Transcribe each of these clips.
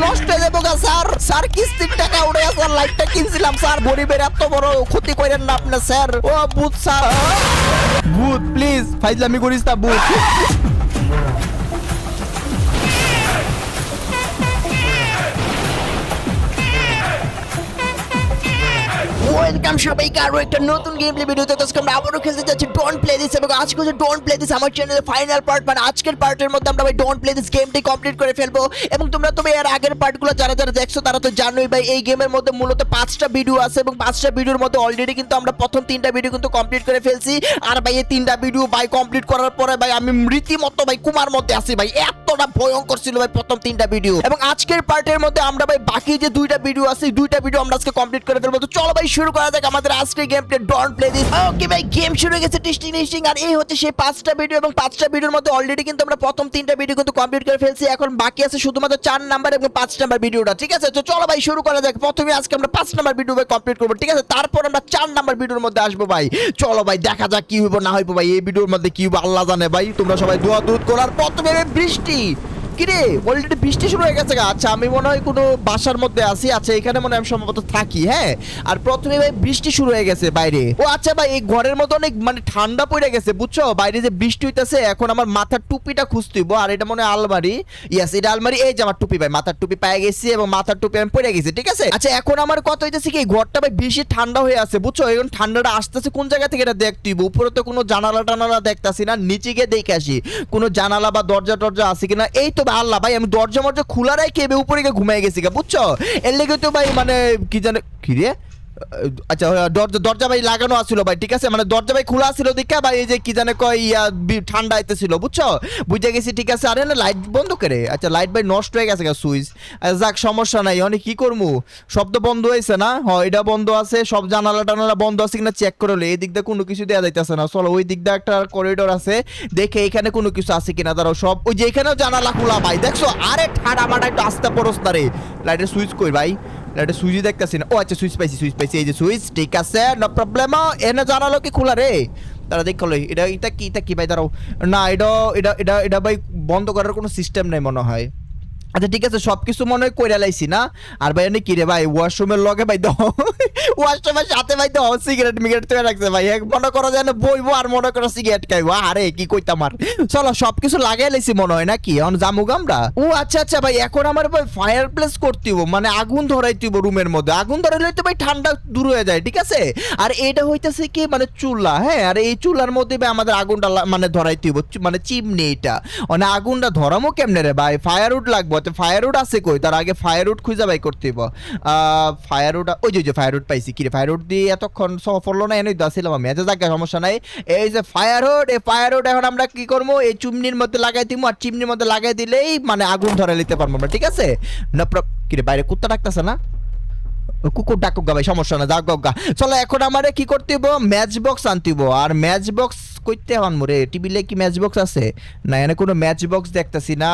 নষ্ট হয়ে যাবো গা স্যার। স্যার কিস্তির টাকা উড়ে স্যার, লাইটটা কিনছিলাম স্যার। গরিবের এত বড় ক্ষতি করেন না আপনার স্যার। ও ভূত স্যার, ভূত প্লিজ ফাইজলামি করিস না ভূত। ওয়েলকাম সবাইকে আরো একটা নতুন গেম প্লে ভিডিওতে। আজকে আমরা আবারও খেলতে যাচ্ছি ডোন্ট প্লে দিস, এবং আজকে হচ্ছে ডোন্ট প্লে দিস আমার চ্যানেলের ফাইনাল পার্ট। মানে আজকের পার্টের মধ্যে আমরা ভাই ডোন্ট প্লে দিস গেমটি কমপ্লিট করে ফেলবো। এবং তোমরা তো এর আগের পার্টগুলো যারা যারা দেখছো তারা তো জানোই ভাই, এই গেমের মধ্যে মূলত 5টা ভিডিও আছে, এবং 5টা ভিডিওর মধ্যে অলরেডি কিন্তু আমরা প্রথম 3টা ভিডিও কিন্তু কমপ্লিট করে ফেলছি। আর ভাই এই 3টা ভিডিও ভাই কমপ্লিট করার পরে ভাই আমি রীতিমতো ভাই কুমার মধ্যে আছি ভাই, এতটা ভয়ঙ্কর ছিল ভাই প্রথম 3টা ভিডিও। এবং আজকের পার্টের মধ্যে আমরা ভাই বাকি যে 2টা ভিডিও আছে, 2টা ভিডিও আমরা আজকে কমপ্লিট করে ফেলবো। তো চলো ভাই শুরু করা যাক আমাদের আজকের game play don't play this. Okay ভাই, গেম শুরু হয়ে গেছে টিস্টিং টিস্টিং। আর এই হচ্ছে সেই 5টা ভিডিও, এবং 5টা ভিডিওর মধ্যে অলরেডি কিন্তু আমরা প্রথম 3টা ভিডিও কিন্তু কমপ্লিট করে ফেলছি। এখন বাকি আছে শুধুমাত্র 4 নাম্বার এবং 5 নাম্বার ভিডিওটা, ঠিক আছে? তো চলো ভাই শুরু করা যাক। প্রথমে আজকে আমরা 5 নাম্বার ভিডিও ভাই কমপ্লিট করবো, ঠিক আছে? তারপর আমরা 4 নাম্বার ভিডিওর মধ্যে আসবো ভাই। চলো ভাই দেখা যাক কি হইব না হইব ভাই এই ভিডিওর মধ্যে, কি হইব আল্লাহ জানে ভাই। তোমরা সবাই দোয়া দুরুদ করার। প্রথমে বৃষ্টি, কিরে অলরেডি বৃষ্টি শুরু হয়ে গেছে। আচ্ছা আমি মনে হয় কোনো বাসার মধ্যে আছি। আচ্ছা এখানে মনে হয় আমি সম্ভবত থাকি, হ্যাঁ। আর প্রথমে ভাই বৃষ্টি শুরু হয়ে গেছে বাইরে। ও আচ্ছা ভাই, এই ঘরের মধ্যে অনেক মানে ঠান্ডা পড়ে গেছে বুঝছো। বাইরে যে বৃষ্টি হইতেছে, এখন আমার মাথার টুপিটা খুঁজতেইব। আর এটা মনে হয় আলমারি, ইয়াস এটা আলমারি। এই যে আমার টুপি ভাই, মাথার টুপি পেয়ে গেছি, এবং মাথার টুপি আমি পড়ে গেছি, ঠিক আছে? আচ্ছা এখন আমার কথা হইতেছে কি, এই ঘরটা ভাই বেশি ঠান্ডা হয়ে আছে বুঝছো। এখন ঠান্ডাটা আসতেছে কোন জায়গা থেকে এটা দেখতেইব। উপরে তো কোনো জানালা টানালা দেখতাছি না, নিচে গিয়ে দেখে আসি কোনো জানালা বা দরজা টরজা আছে কিনা। এই তো আল্লাহ ভাই, আমি দরজা মরজা খোলা রাখি উপরে গিয়ে ঘুমাই গেছি গা বুঝছো। এর লেগে তো ভাই মানে কি জানে কি রে। আচ্ছা দরজা ভাই লাগানো আছিল ভাই, ঠিক আছে? মানে দরজা ভাই খোলা ছিল দেখা ভাই, এই যে কি জানে কয় ঠান্ডা আইতেছিল বুঝছো, বুঝে গেছি, ঠিক আছে? আরে না লাইট বন্ধ করে, আচ্ছা লাইট ভাই নষ্ট হয়ে গেছে সুইচ। যাক সমস্যা নাই, অনেক কি করবো, সব তো বন্ধ হয়েছে না? হয় এটা বন্ধ আছে, সব জানালা টানালা বন্ধ আছে কিনা চেক করে এই দিক দিয়ে কোনো কিছু দেওয়া যাইতেছে না। চলো ওই দিক দিয়ে একটা করিডোর আছে, দেখে এখানে কোনো কিছু আছে কিনা। ধরো সব ওই যে এখানেও জানালা খোলা ভাই, দেখছো? আরে ঠাড়া মাটা একটু আস্তে পড়স না রে। লাইটের সুইচ কই ভাই? লাইটের সুইচই দেখতেছি না। ও আচ্ছা সুইচ পাইছি, সুইচ পাইছি, এই যে সুইচ, ঠিক আছে নো প্রবলেম। এনে জানালো কি খোলা রে? তারা দেখলো এটা এটা কি, এটা কি ভাই? দাঁড়াও না, এটা এটা এটা এটা ভাই বন্ধ করার কোনো সিস্টেম নেই মনে হয়। আচ্ছা ঠিক আছে, সবকিছু মনে হয় কইরা লাইছি না। আর ভাই এনে কি রে ভাই, ওয়াশরুমের লগে ভাই দাও, ওয়াশরুমের সাথে ভাই দাও সিগারেট মিগারেট তো রাখছে ভাই। মনে করো যেন বইবো আর মনে করো সিগারেট খাইবো। আরে কি কইতাম আর। চলো সবকিছু লাগাই লাইছি মনে হয় নাকি, এখন জামুক আমরা। ও আচ্ছা আচ্ছা ভাই, এখন আমার ভাই ফায়ার প্লেস করতেইব, মানে আগুন ধরাইতেইব রুমের মধ্যে। আগুন ধরাইলে তো ভাই ঠান্ডা দূর হয়ে যায়, ঠিক আছে? আর এটা হইতেছে কি মানে চুলা, হ্যাঁ। আর এই চুলার মধ্যে ভাই আমাদের আগুনটা মানে ধরাইতেইব, মানে চিমনি এটা। মানে আগুনটা ধরামো কেমনে রে ভাই? ফায়ারউড লাগবে। ফায়ারউড আছে কই? তার আগে ফায়ারউড খুঁজে বাই করতে হইব। ফায়ারউড ওই যে ফায়ারউড পাইছি। কি রে ফায়ারউড দিয়ে এতক্ষণ সফল না, এনেই দাছিলাম আমি। আচ্ছা যাক সমস্যা নাই। এই যে ফায়ারউড, এই ফায়ারউড এখন আমরা কি করবো, এই চিমনির মধ্যে লাগাই দিব। আর চিমনির মধ্যে লাগাই দিলেই মানে আগুন ধরে নিতে পারবো আমরা, ঠিক আছে? না কি রে বাইরে কুত্তা ডাকতেছে না? কুকুর ডাকুক গা ভাই, সমস্যা না, যাক গা। চলো এখন আমারে কি করতে হইব, ম্যাচ বক্স আনতে হইব। আর ম্যাচ বক্স কইতে আনবো রে? টিভিলে কি ম্যাচ বক্স আছে? না এখানে কোনো ম্যাচ বক্স দেখতেছি না।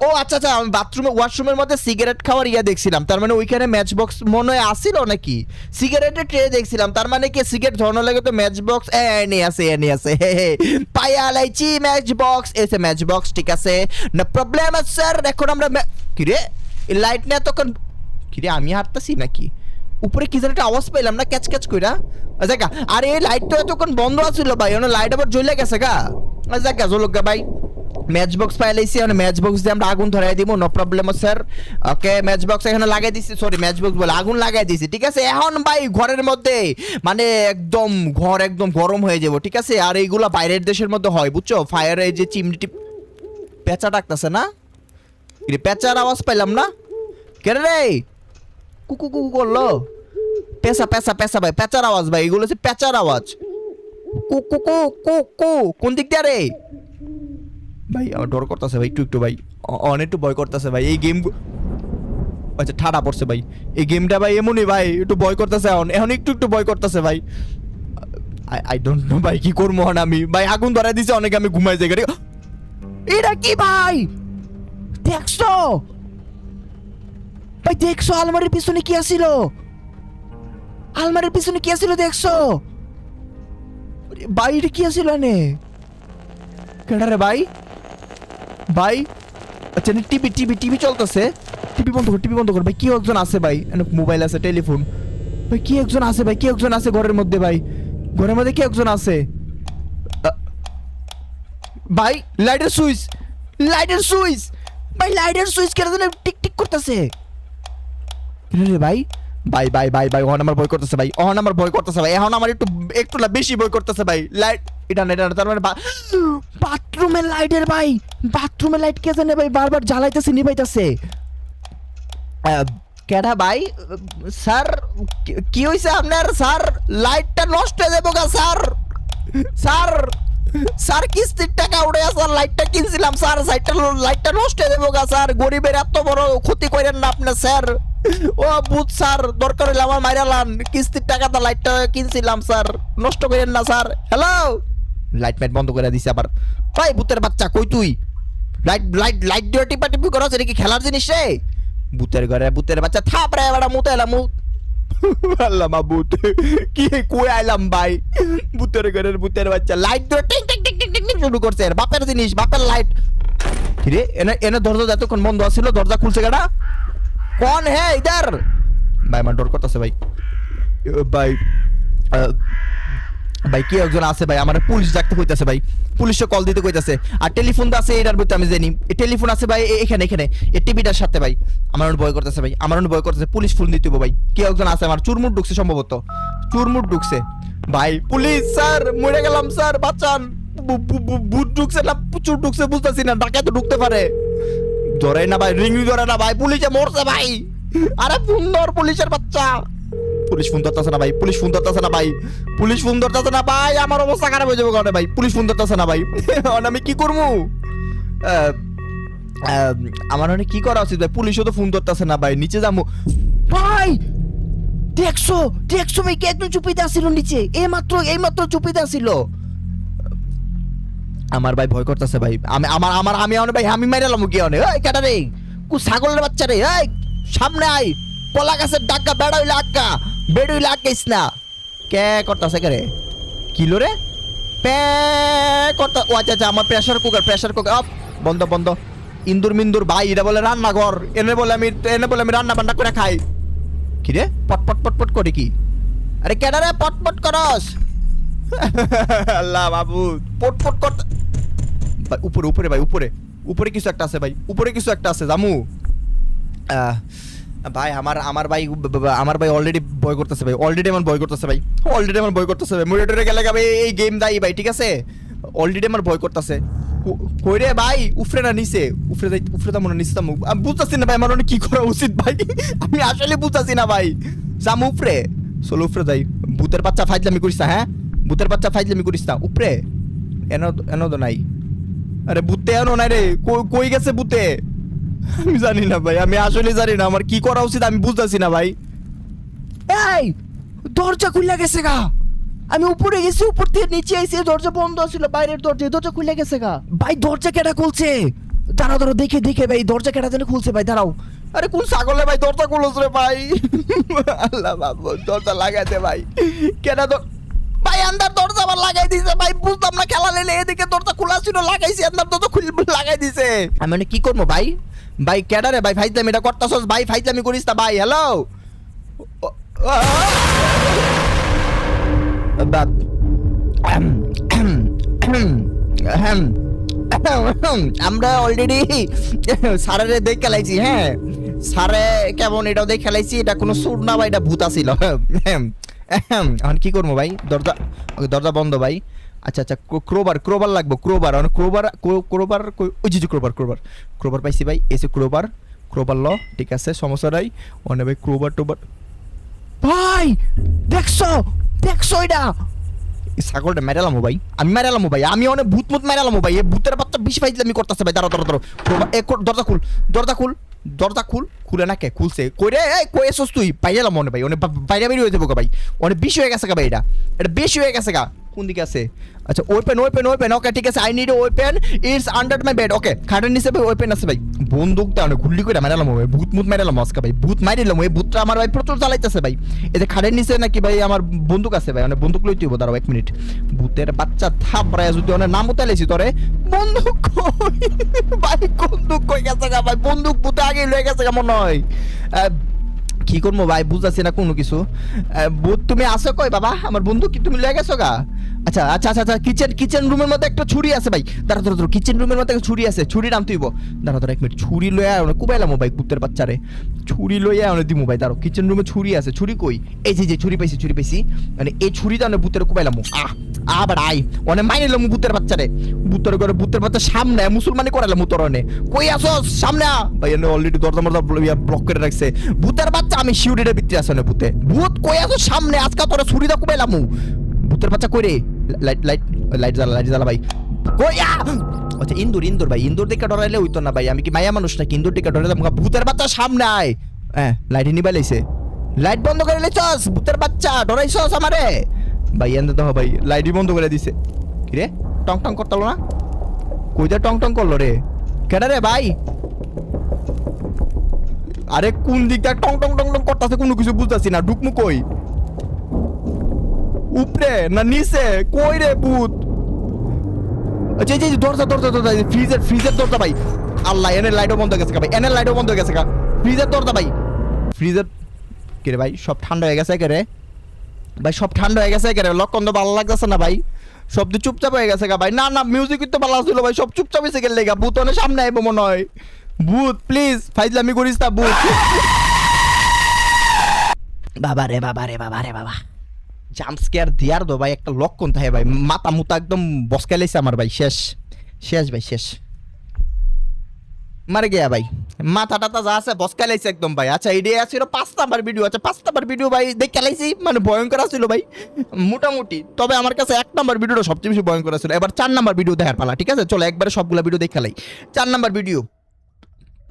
ও আচ্ছা আচ্ছা, আমি বাথরুমে ওয়াশরুমের মধ্যে সিগারেট খাওয়ার ইয়া দেখছিলাম, তার মানে ওইখানে ম্যাচ বক্স মনে হয় আসিল নাকি। সিগারেটের ট্রে দেখছিলাম, তার মানে কি সিগারেট ধরানো লাগে তো ম্যাচ বক্স এনে আছে, এনে আছে। হে হে পায়া লাইছি ম্যাচ বক্স, এসে ম্যাচ বক্স, ঠিক আছে না প্রবলেম স্যার। এখন আমরা কি রে লাইট নিয়ে তখন কি রে আমি হাঁটতেছি নাকি? উপরে কি যেন একটা আওয়াজ পাইলাম না, ক্যাচ ক্যাচ কইরা। আচ্ছা আর এই লাইটটা এতক্ষণ বন্ধ আছিল ভাই, ওনা লাইট আবার জ্বলে গেছে গা। আচ্ছা জ্বলুক গা ভাই। ম্যাচ বক্স পাইলাইছি, মানে ম্যাচ বক্স দিয়ে আমরা আগুন ধরাই দিব, নো প্রবলেম স্যার। ওকে ম্যাচ বক্স এখানে লাগাই দিছি, সরি ম্যাচ বক্স বলে আগুন লাগাই দিছি, ঠিক আছে? এখন ভাই ঘরের মধ্যে মানে একদম ঘর একদম গরম হয়ে যাব, ঠিক আছে? আর এইগুলা বাইরের দেশের মধ্যে হয় বুঝছো, ফায়ার এই যে চিমনিটি। পেঁচা ডাকতেছে না? পেঁচার আওয়াজ পাইলাম না কেন রে? কুকু কুকু করলো, পেঁচা পেঁচা পেঁচা ভাই, পেঁচার আওয়াজ ভাই, এগুলো হচ্ছে পেঁচার আওয়াজ। কুকু কুকু কোন দিক দিয়ে রে ভাই? আমার ডর করতেছে ভাই একটু একটু ভাই, অনেক একটু ভয় করতেছে ভাই এই গেম। আচ্ছা ঠাডা পড়ছে ভাই এই গেমটা ভাই, এমনই ভাই একটু ভয় করতেছে, এখন এখন একটু একটু ভয় করতেছে ভাই। আই ডোন্ট নো ভাই কি করবো আমি ভাই। আগুন ধরাই দিছে অনেক, আমি ঘুমাই যাই। এটা কি ভাই দেখছো ভাই? দেখছো আলমারির পিছনে কি আছিল? আলমারির পিছনে কি আছিল দেখছো বাইরে? কি আছিল এনে? কেডা রে ভাই? ভাই আচ্ছা টিভি টিভি টিভি চলতেছে, টিভি বন্ধ কর ভাই। কি একজন আছে ভাই, মোবাইল আছে, টেলিফোন ভাই। কি একজন আছে ভাই, কি একজন আছে ঘরের মধ্যে ভাই, ঘরের মধ্যে কি একজন আছে ভাই। লাইটের সুইচ ভাই, লাইটের সুইচ কেন যেন টিক টিক করতেছে রে ভাই। ভাই ওহন আমার ভয় করতেছে ভাই, এখন আমার একটু না বেশি ভয় করতেছে ভাই। লাইট এটা না তার মানে বাথরুমের লাইটের ভাই, বাথরুমের লাইট কে জানে ভাই বারবার জ্বালাইতেছে নিভাইতেছে। কেডা ভাই? স্যার কি হইছে আপনার? স্যার লাইটটা নষ্ট হয়ে যাবো গা স্যার কিস্তির টাকা উঠে স্যার লাইটটা কিনছিলাম স্যার, লাইটটা নষ্ট হয়ে যাবো গা স্যার। গরিবের এত বড় ক্ষতি করেন না আপনি স্যার। ও বুঝ স্যার, দরকার হইলে আমার মাইরালান, কিস্তির টাকাটা লাইটটা কিনছিলাম স্যার, নষ্ট করেন না স্যার। হ্যালো, লাইট বন্ধ করে দিছে আবার। ভাই ভূতের বাচ্চা কই তুই? লাইট দিয়ে টিপি করছ, এটা কি খেলার জিনিস রে? ভূতের ঘরে ভূতের বাচ্চা থাপড়ে এবার মুতে এলাম। আল্লাহ মাবুত, কি কই আইলাম ভাই? ভূতের ঘরের ভূতের বাচ্চা লাইট দিয়ে টিং টিং টিং টিং টিং শুরু করছে। বাপের জিনিস, বাপের লাইট। কি রে, এনে দরজা এতক্ষণ বন্ধ ছিল, দরজা খুলছে কেডা? কোন হে ইধার? ভাই আমার ডর করতেছে ভাই। ভাই কি একজন আছে ভাই, আমার পুলিশ ডাকতে কইতাছে ভাই, পুলিশে কল দিতে কইতাছে। আর টেলিফোন তো আছে এটার ভিতরে, আমি জানি টেলিফোন আছে ভাই এখানে এই টিভিটার সাথে ভাই। আমার ভয় করতেছে ভাই, পুলিশ ফোন দিতে ভাই। কি একজন আছে, আমার চুরমুট ঢুকছে সম্ভবত, ভাই। পুলিশ স্যার, মরে গেলাম স্যার, বাঁচান। ভূত ঢুকছে না চুর ঢুকছে বুঝতেছি না, ডাকাত তো ঢুকতে পারে। ধরে না ভাই, রিং ধরে না ভাই, পুলিশে মরছে ভাই। আরে সুন্দর পুলিশের বাচ্চা। পুলিশ ফোন ধরতেছে না ভাই, আমার অবস্থা খারাপ হয়ে যাবে কারণে ভাই। পুলিশ ফোন ধরতেছে না ভাই, আমি কি করবো? আমার অনেক কি করা উচিত ভাই? পুলিশও তো ফোন ধরতেছে না ভাই, নিচে যাবো ভাই। দেখছো ভাই, কে একদম চুপিতে আসছিল নিচে, এই মাত্র চুপিতে আসছিল। আমার ভাই ভয় করতেছে ভাই, আমি মাইরালাম কি অনেক। এই কেটা রে, ছাগলের বাচ্চা রে, এই সামনে আয়, কলা গাছের ডাক্কা, বেড়া হইলে আটকাইস না। কে করতেছে কে রে? কিলো রে করতে? ও আচ্ছা, আমার প্রেসার কুকার বন্ধ। ইন্দুর মিন্দুর ভাই, এটা বলে রান্নাঘর, এনে বলে আমি রান্না বান্না করে খাই। কি রে পট করে কি? আরে কেডা রে পট করস? আল্লাহ বাবু, পট করতে ভাই। উপরে ভাই, উপরে কিছু একটা আছে ভাই, জামু। ভাই আমার ভাই অলরেডি ভয় করতেছে ভাই, আমার ভয় করতেছে ভাই। মনিটরে গেলে ভাই এই গেম দাই ভাই, ঠিক আছে? অলরেডি আমার ভয় করতেছে। কই রে ভাই? উপরে না নিচে? উপরে যাবো না নিচে যাবো? আমি বুঝতেছি না ভাই, আমার কি করা উচিত ভাই, আমি আসলে বুঝতেছি না ভাই। যাবো উপরে, চলো উপরে যাই। ভূতের বাচ্চা ফাইজলামি করিস না, হ্যাঁ? উপরে এনো তো নাই। আরে ভূতে এনো নাই রে, কই গেছে ভূতে? আমি জানি না ভাই, আমি আসলে জানি না আমার কি করা উচিত, আমি বুঝতেছি না ভাই। এই দরজা খুলে গেছে গা, আমি উপরে গেছি, উপর থেকে নিচে আইছি, দরজা বন্ধ ছিল, বাইরের দরজা খুলে গেছে গা ভাই। দরজা কেডা খুলছে? দাঁড়াও দেখে ভাই, দরজা কেডা জানি খুলছে ভাই, দাঁড়াও। আরে কোন ছাগলে ভাই দরজা খুলছ রে ভাই? আল্লাহ বাবু, দরজা লাগাইতে ভাই, কেডা ভাই আন্দার দরজা আবার লাগাই দিছে ভাই, বুঝলাম না। খেলা লেলে এদিকে দরজা খোলা ছিল, লাগাইছি, আন্দার দরজা খুলে লাগাই দিছে। আমি কি করবো ভাই? কেডা রে ভাই? ফাইজলামি এটা করতাছস ভাই, ফাইজলামি করিস না ভাই। হ্যালো, আমরা অলরেডি সারে দেখে খেলাইছি, হ্যাঁ সারে কেমন এটাও দেখে খেলাইছি। এটা কোনো সুর না ভাই, এটা ভূত ছিল। এখন কি করবো ভাই? দরজা বন্ধ ভাই। আচ্ছা ক্রোবার লাগবো, ক্রোবার ওই যে ক্রোবার পাইছি ভাই, এসে ক্রোবার ল, ঠিক আছে, সমস্যা নাই। অনেক ভাই ক্রোবার ভাই, দেখছো এটা? ছাগলটা মেরালামো ভাই, আমি অনেক ভূত মেরালামো ভাই। এই ভূতের বাচ্চা বিষ ফাইজলামি করতেছে ভাই। দাঁড়াও, দরজা খুলে না কে? খুলছে কই রে? এই কই এসছ তুই? পাইলাম মনে ভাই, অনেক বাইরে বেরিয়ে হয়ে যাবো ভাই, অনেক বেশি হয়ে গেছে ভাই, এটা বেশি হয়ে গেছে গা। কোন দিকে আছে? আচ্ছা ওপেন ওকে ঠিক আছে, I need open, it's under my bed. Okay খাটের নিচে ভাই ওপেন আছে ভাই। বন্দুক দাও না, গুল্লি করে মারালাম ভাই, ভূত মারালাম আজকে ভাই, ভূত মারিলাম। এই ভূতটা আমার ভাই প্রচুর জ্বালাইতেছে ভাই। এই যে খাটের নিচে নাকি ভাই আমার বন্দুক আছে ভাই, মানে বন্দুক লইতে হইব, দাঁড়াও 1 মিনিট। ভূতের বাচ্চা থাপড়ায় যদি ওনার নাম উতাইলেছি তোরে। বন্দুক কই ভাই, বন্দুক কই গেছে গা ভাই? বন্দুক ভূতে আগে লয়ে গেছে গা মনে হয়। কি করবো ভাই বুঝতেছি না কোনো কিছু। তুমি আসো কই বাবা? আমার বন্ধু কি তুমি লয়ে গেছো গা? আচ্ছা আচ্ছা আচ্ছা আচ্ছা, কিচেন রুমের মধ্যে একটা ছুরি আছে ভাই। দাঁড়া ধরো কিচেন রুমের মধ্যে একটা ছুরি আছে, ছুরি নাম তুইব। দাঁড়া 1 মিনিট, ছুরি লইয়া কুবাইলাম ভাই কুত্তের বাচ্চারে। ছুরি লইয়া দিমু ভাই, দাঁড়ো কিচেন রুমে ছুরি আছে, ছুরি কই? এই যে ছুরি পাইছি মানে এই ছুরিটা ভূতের কুবাইলাম। আবার আই অনেক মাইনিলাম ভূতের বাচ্চারে। ভূতের ঘরে ভূতের বাচ্চা সামনে মুসলমানি করালাম তোর অনে। কই আসো সামনে ভাই? অলরেডি দরজা মরজা ব্লক করে রাখছে ভূতের বাচ্চা। আমি শিউরিটার ভিতরে আসে না ভূতে। ভূত কই আসো সামনে? আজকে তোরা ছুরিটা কুবাইলাম। ভূতের বাচ্চা কই রে? লাইট জ্বালা ভাই। কই আচ্ছা ইন্দুর ভাই, ইন্দুর দিকে ডরাইলে হইতো না ভাই। আমি কি মায়া মানুষ নাকি ইন্দুর দিকে ডরাইলাম? ভূতের বাচ্চা সামনে আয়। হ্যাঁ লাইট নিবাই লাইছে, লাইট বন্ধ করে লেছস ভূতের বাচ্চা, ডরাইছস আমারে ভাই। এনে তো ভাই লাইটই বন্ধ করে দিছে। কি রে টং টং করতালো না? কই দা টং টং করলো রে? কেডা রে ভাই? আরে কোন দিকটা টং টং টং টং করতেছে কোনো কিছু বুঝতাছি না। ঢুকমু কই? উপরে না নিচে? কই রে ভূত? আচ্ছা এই যে দরজা ফ্রিজের দরজা ভাই। আল্লাহ এনে লাইটও বন্ধ হয়ে গেছে ভাই, এনে লাইটও বন্ধ হয়ে গেছে। ফ্রিজের দরজা ভাই, ফ্রিজের কে রে ভাই? সব ঠান্ডা হয়ে গেছে কে রে ভাই? সব ঠান্ডা হয়ে গেছে কে রে? লক্ষণ তো ভালো লাগতেছে না ভাই, শব্দ চুপচাপ হয়ে গেছে ভাই। না না মিউজিক তো ভালো আসছিল ভাই, সব চুপচাপ হয়েছে গেলে গা। ভূত অনেক সামনে আইবো মনে হয়। ভূত প্লিজ ফাইজলামি করিস না ভূত। বাবা রে বাবা, জাম্প স্কেয়ার দিয়ার দো ভাই একটা লক্ষণ থাকে ভাই। মাথা মুতা একদম বসকাইলেছে আমার ভাই। শেষ ভাই শেষ, মার গিয়া ভাই। মাথা টাতা যা আছে বসকাইলাইছে একদম ভাই। আচ্ছা এইটাই আছিল 5 নাম্বার ভিডিও। আচ্ছা 5 নাম্বার ভিডিও ভাই দেখে লাইছি, মানে ভয়ঙ্কর আছিল ভাই মোটামুটি। তবে আমার কাছে 1 নাম্বার ভিডিওটা সবচেয়ে বেশি ভয়ঙ্কর ছিল। এবার 4 নাম্বার ভিডিও দেখার পালা, ঠিক আছে? চলো একবারে সবগুলা ভিডিও দেখে লাই। 4 নাম্বার ভিডিও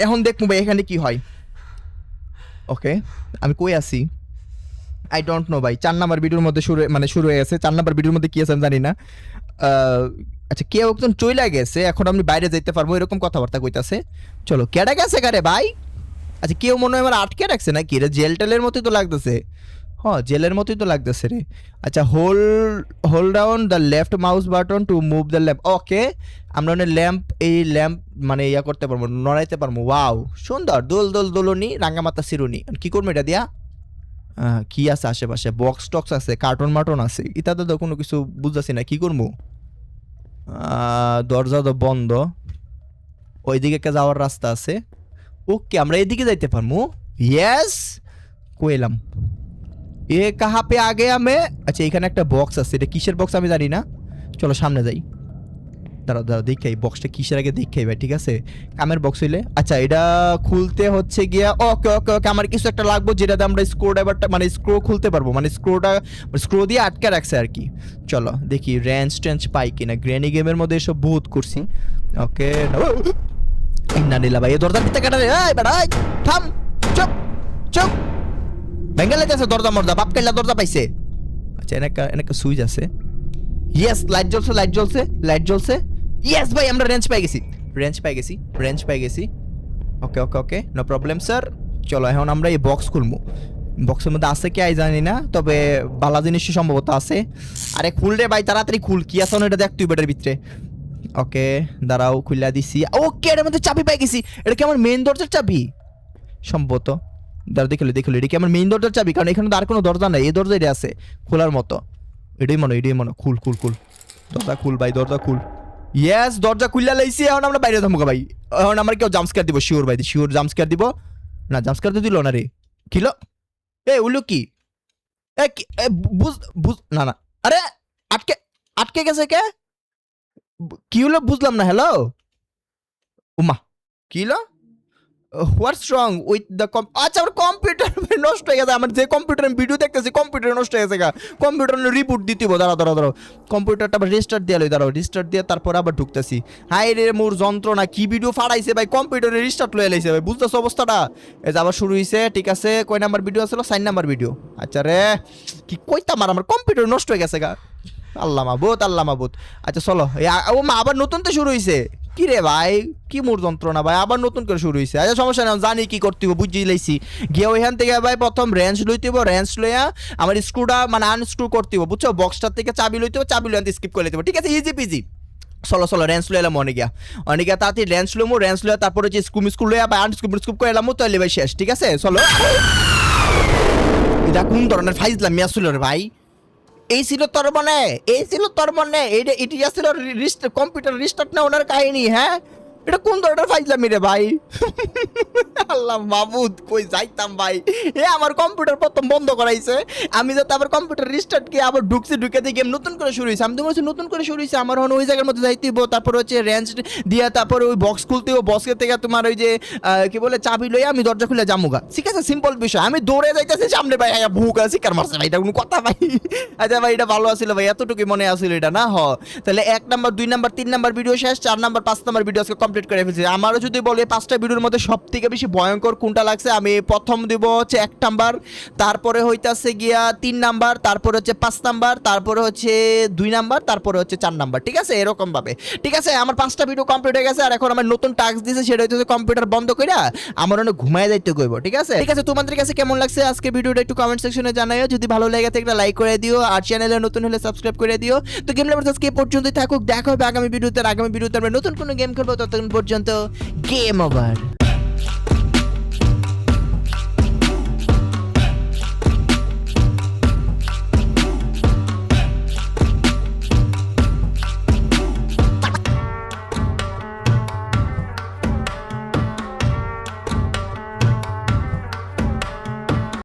এখন দেখবো ভাই এখানে কি হয়। ওকে আমি কই আছি আই ডোন্ট নো ভাই। 4 নাম্বার ভিডিওর মধ্যে শুরু হয়ে গেছে। 4 নাম্বার ভিডিওর মধ্যে কি আছে আমি জানি না। আচ্ছা কেউ একজন চইলা গেছে, এখন আমি বাইরে যাইতে পারবো এরকম কথাবার্তা কইতাছে। চলো কেডা গেছে কারে ভাই? আচ্ছা কেউ মনে হয় আমার আটকে রাখছে নাকি? রে জেল টেলের মতোই তো লাগতেছে। হ্যাঁ জেলের মতোই তো লাগতেছে রে। আচ্ছা hold down the left mouse button to move the lamp. Okay আমরা এই ল্যাম্প মানে ইয়া করতে পারবো, নড়াইতে পারবো। ওয়াও সুন্দর, দোলনি রাঙ্গামাতা সিরুনি। কি করবো এটা দিয়া? কি আছে আশেপাশে? বক্স টক্স আছে, কার্টুন মার্টন আছে, ইত্যাদি তো কোনো কিছু বুঝতেছি না। কি করবো? দরজা তো বন্ধ, ওইদিকে একটা যাওয়ার রাস্তা আছে। ওকে আমরা এদিকে যাইতে পারবো। ইয়েস কইলাম এ কাহা পে আগে আমি। আচ্ছা এখানে একটা বক্স আছে, এটা কিসের বক্স আমি জানি না। চলো সামনে যাই। দাঁড়াও দেখাই বক্সটা কিসের আগে দেখাই ভাই, ঠিক আছে? কামের বক্স হইলে। আচ্ছা এটা খুলতে হচ্ছে গিয়া ওকে ওকে ওকে আমার কিছু একটা লাগবে যেটাতে আমরা স্ক্রু ড্রাইভারটা মানে স্ক্রু খুলতে পারবো, মানে স্ক্রু দিয়ে আটকে রাখছে আর কি। চলো দেখি রেঞ্জ টেঞ্জ পাই কিনা। গ্র্যানি গেমের মধ্যে এসব বহুত করছি। ওকে না নিলা ভাই এই দরজার ভিতরে কাটা রে। এই বেটা থাম, চুপ চুপ। ভেঙ্গে লাইতেছে দরজা মরজা, বাপ কাইলা দরজা পাইছে। আচ্ছা এনেকা সুইচ আছে। ইয়েস লাইট জ্বলছে। ইয়েস ভাই আমরা রেঞ্জ পাই গেছি। ওকে ওকে ওকে নো প্রবলেম স্যার। চলো এখন আমরা এই বক্স খুলবো। বক্সের মধ্যে আছে কি আই জানি না, তবে বালা জিনিসই সম্ভবত আছে। আরে খুল রে ভাই তাড়াতাড়ি খুল, কি আছে এটা দেখ তুই বেটার ভিতরে। ওকে দাঁড়াও খুললা দিছি। ওকে এটার মধ্যে চাবি পাই গেছি। এটা কি আমার মেইন দরজার চাবি সম্ভবত? দাঁড়া দেখিল এটা কি আমার মেইন দরজার চাবি? কারণ এখানে তো আর কোনো দরজা নাই, এই দরজা এটা আছে খোলার মতো। এটাই মনে খুল দরজা খুল ভাই, দরজা খুল। ইয়েস দরজা খুললা লাইছি। এখন আমরা বাইরে যাবো ভাই। এখন আমার কেউ জাম্পস্কার দিব শিওর ভাই, শিওর জাম্পস্কার দিব না। জাম্পস্কার তো দিল না রে, কিলো এ উল্লু কি বুঝ না না। আরে আটকে গেছে কে? কি হলো বুঝলাম না। হ্যালো উমা কি হলো? হোয়াটস রং উইথ দ্য আচ্ছা আমার কম্পিউটার নষ্ট হয়ে গেছে। আমার যে কম্পিউটার আমি ভিডিও দেখতেছি কম্পিউটার নষ্ট হয়ে গেছে গা। কম্পিউটার রিবুট দিতে হবে। দাঁড়াও কম্পিউটারটা আবার রিস্টার্ট দিয়ে দাঁড়াও, রিস্টার্ট দিয়ে তারপর আবার ঢুকতেছি। হাই রে মোর যন্ত্রণা, কি ভিডিও ফাড়াইছে ভাই, কম্পিউটারে রিস্টার্ট লয়ে লাইছে ভাই। বুঝতেছো অবস্থাটা? এই যে আবার শুরু হয়েছে। ঠিক আছে কয় নাম্বার ভিডিও আসলো? 4 নাম্বার ভিডিও। আচ্ছা রে কি কইতাম, আমার কম্পিউটার নষ্ট হয়ে গেছে গা। আল্লাহ মাবুদ। আচ্ছা চলো ও মা আবার নতুন তো শুরু হয়েছে। কি রে ভাই, কি মোর যন্ত্রণা ভাই, আবার নতুন করে শুরু হয়েছে। আচ্ছা সমস্যা নেই, জানি কি করতে হবে, বুঝিয়ে লাইছি। গিয়ে ওইখান থেকে ভাই প্রথম রেঞ্জ লইতে হইব, রেঞ্জ লইয়া আমার স্ক্রুটা মানে আনস্ক্রু করতে হইব, বুঝছো? বক্সটার থেকে চাবি লইতে হবে, চাবি লইতে স্কিপ করে লইতে হবে, ঠিক আছে? Easy PG. চলো রেঞ্জ লই এলাম অনেক তাড়াতাড়ি রেঞ্জ লমু, রেঞ্জ লইয়া তারপরে যে স্কুপ লইয়া বা আনস্কুপ করে এলাম, তাহলে ভাই শেষ, ঠিক আছে? চলো। এটা কোন ধরনের ফাইজলামি আসছিল রে ভাই? এই ছিল তোর মনে এটি আসছিল কম্পিউটার রিস্টার্ট না ওনার কাহিনী, হ্যাঁ? এটা কোন ধরনের ফাইজলামি রে ভাই? আল্লাহ মাবুদ, কই যাইতাম ভাই, আমার কম্পিউটার প্রথম বন্ধ করাইছে, আমি যাতে আবার কম্পিউটার রিস্টার্ট কি আবার ঢুকে দিয়ে গেম নতুন করে শুরু হয়েছে। আমি তো বলছি নতুন করে শুরু হয়েছে, আমার ওই জায়গার মধ্যে যাইতে হইব, তারপর হচ্ছে রেঞ্জ দিয়া তারপর ওই বক্স খুলতে হইব, বক্সের থেকে তোমার ওই যে কি বলে চাবি লইয়া আমি দরজা খুলে যামুগা, ঠিক আছে? সিম্পল বিষয়। আমি দৌড়ে যাইতেছি সামনে ভাই, ভুকা শিকার মারছে ভাই, এটা কোনো কথা ভাই? আচ্ছা ভাই, এটা ভালো আছিল ভাই, এতটুকুই মনে আছিল এটা না? তাহলে 1 নাম্বার 2 নাম্বার 3 নাম্বার ভিডিও শেষ, 4 নাম্বার 5 নাম্বার ভিডিও আজকে কমপ্লিট করে ফেলছি। আমারও যদি বলে 5টা ভিডিওর মধ্যে সব থেকে বেশি ভয়ঙ্কর কোনটা লাগছে, আমি প্রথম দিব হচ্ছে 1 নাম্বার, তারপরে হইতাছে গিয়া 3 নাম্বার, তারপরে হচ্ছে 5 নাম্বার, তারপরে হচ্ছে 2 নাম্বার, তারপরে হচ্ছে 4 নাম্বার, ঠিক আছে? এরকম ভাবে, ঠিক আছে? আমার 5টা ভিডিও কমপ্লিট হয়ে গেছে, আর এখন আমার নতুন টাস্ক দিয়েছে, সেটা হচ্ছে কম্পিউটার বন্ধ কইরা আমার অনেক ঘুমায় যাইতে কইব, ঠিক আছে? ঠিক আছে, তোমাদের কাছে কেমন লাগছে আজকে ভিডিওটা একটু কমেন্ট সেকশনে জানাইও। যদি ভালো লাগে থাকে একটা লাইক করে দিও, আর চ্যানেলে নতুন হলে সাবস্ক্রাইব করে দিও। তো গেম লাভার্স আজকে এই পর্যন্তই থাকুক, দেখা হবে আগামী ভিডিওতে আমরা নতুন কোনো গেম খেলবো, ততক্ষণ পর্যন্ত গেম ওভার।